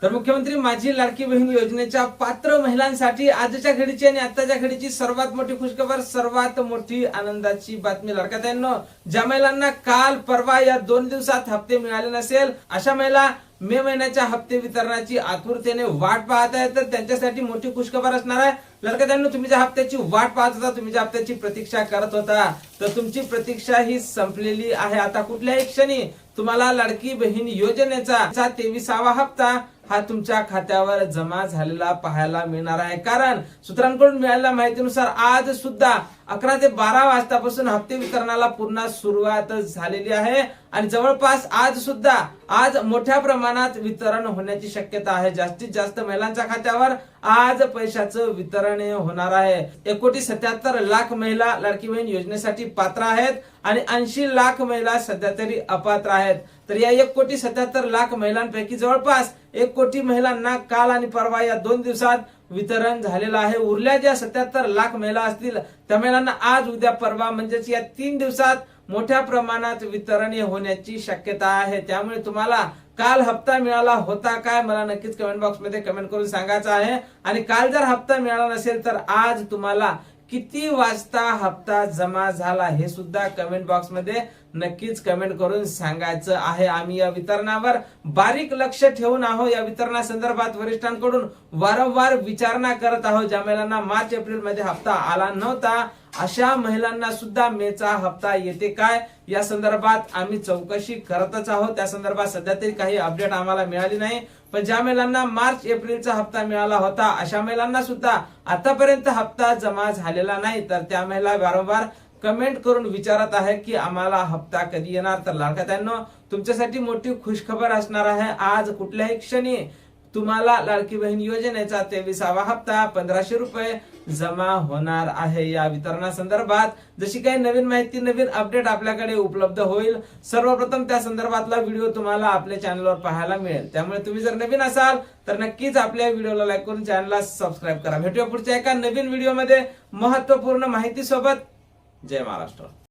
तर मुख्यमंत्री माझी लाडकी बहीण योजनेच्या पात्र महिलांसाठी आजच्या घडीची आणि आताच्या घडीची सर्वात मोठी खुशखबर, सर्वात मोठी आनंदाची बातमी. लाडक्यातांनो, ज्या महिलांना काल परवा या 2 दिवसात हप्ते मिळाले नसेल, अशा महिला मे महिन्याच्या हप्ते वितरणाची आतुरतेने वाट पाहत आहेत. तर त्यांच्यासाठी मोठी खुशखबर असणार आहे. लाडक्यातांनो, तुम्ही ज्या हप्त्याची वाट पाहत होता, तुम्ही ज्या हप्त्याची प्रतीक्षा करत होता, तर तुमची प्रतीक्षा ही संपलेली आहे. आता कुठल्याही क्षणी तुम्हाला लाडकी बहीण योजनेचा 23वा हप्ता हा तुमच्या खात्यावर जमा झालेला पाहायला मिळणार आहे. कारण सूत्रांकडून मिळालेल्या माहितीनुसार आज सुद्धा 11 ते 12 वाजतापासून हप्ते वितरणाला पुन्हा सुरुवात झालेली आहे आणि जवळपास आज मोठ्या प्रमाणात वितरण होण्याची शक्यता आहे. जास्तीत जास्त महिलांच्या खात्यावर आज पैशाचं वितरण होणार आहे. 1,77,00,000 महिला लाडकी बहीण योजनेसाठी पात्र आहेत आणि 80 लाख महिला सध्या तरी अपात्र आहेत. तर या 1,77,00,000 महिलांपैकी जवळपास 1 कोटी महिलांना काल आणि परवा या 2 दिवसात वितरण झालेलं आहे. उरल्या ज्या 77 लाख महिला असतील त्या महिलांना आज, उद्या, परवा म्हणजेच या 3 दिवसात मोठ्या प्रमाणात वितरण होण्याची शक्यता आहे. त्यामुळे तुम्हाला काल हप्ता मिळाला होता काय, मला नक्कीच कमेंट बॉक्स मध्ये कमेंट करून सांगायचं आहे. आणि काल जर हप्ता मिळाला नसेल तर आज तुम्हाला किती वाजता हप्ता जमा झाला हे सुद्धा कमेंट बॉक्स मध्ये नक्कीच कमेंट करून सांगायचं आहे. आम्ही या वितरणावर बारीक लक्ष ठेवून आहोत. या वितरणासंदर्भात वरिष्ठांकडून वारंवार विचारणा करत आहोत. ज्या महिलांना मार्च एप्रिल मध्ये हप्ता आला नव्हता, अशा महिलांना सुद्धा मेचा हप्ता येते काय या संदर्भात आम्ही चौकशी करतच आहोत. त्या संदर्भात सध्या तरी काही अपडेट आम्हाला मिळाली नाही. पण ज्या महिलांना मार्च एप्रिलचा हप्ता मिळाला होता, अशा महिलांना सुद्धा आतापर्यंत हप्ता जमा झालेला नाही. तर त्या महिला वारंवार कमेंट करून विचारत आहे की आम्हाला हप्ता कधी येणार. तर लाडक्यातांनो, तुमच्यासाठी मोठी खुशखबर असणार आहे. आज कुठल्याही क्षणी तुम्हाला लाडकी बहीण योजनेचा 23वा हप्ता 1500 रुपये जमा होणार आहे. या वितरणासंदर्भात जशी काही नवीन माहिती, नवीन अपडेट आपल्याकडे उपलब्ध होईल, सर्वप्रथम त्या संदर्भातला व्हिडिओ तुम्हाला आपल्या चॅनलवर पाहायला मिळेल. त्यामुळे तुम्ही जर नवीन असाल तर नक्कीच आपल्या व्हिडिओला लाईक करून चॅनलला सबस्क्राईब करा. भेटूया पुढच्या एका नवीन व्हिडिओमध्ये महत्त्वपूर्ण माहिती सोबत. जय महाराष्ट्र.